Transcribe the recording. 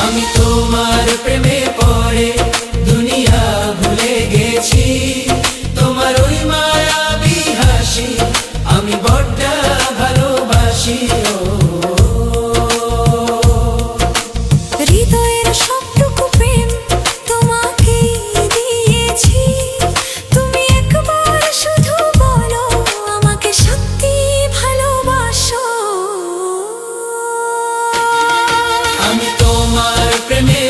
আমি তোমার প্রেমে পড়ে দুনিয়া ভুলে গেছি, তোমার ওই মায়াবী হাসি আমি বড্ড ভালোবাসি। হৃদয়ের সবটুকু প্রেম তোমাকেই দিয়েছি, তুমি একবার শুধু বলো আমাকে সত্যি ভালোবাসো। আমি তোমার প্রেমে